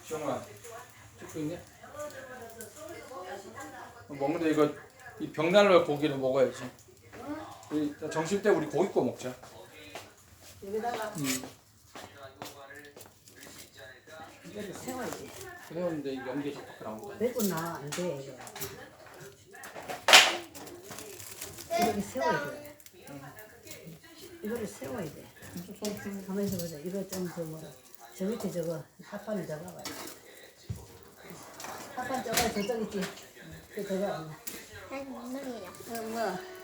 지영아 찍고 있냐? 먹는데 이거 이 벽난로 고기를 먹어야지. 이 점심 때 우리 고기 구워 먹자. 여기다가 이거를 세워야지. 그런데 이 연기 자꾸 나온다. 매구나 안 돼 이거. 이렇게 세워야 돼. 이거를 세워야 돼. 가만히 있어 보자. 이거 좀 더 뭐라. 저 밑에 저거 핫판을 잡아봐요. 핫판 저거 저쪽 있지. 그 저거. 무슨 소리야? 뭐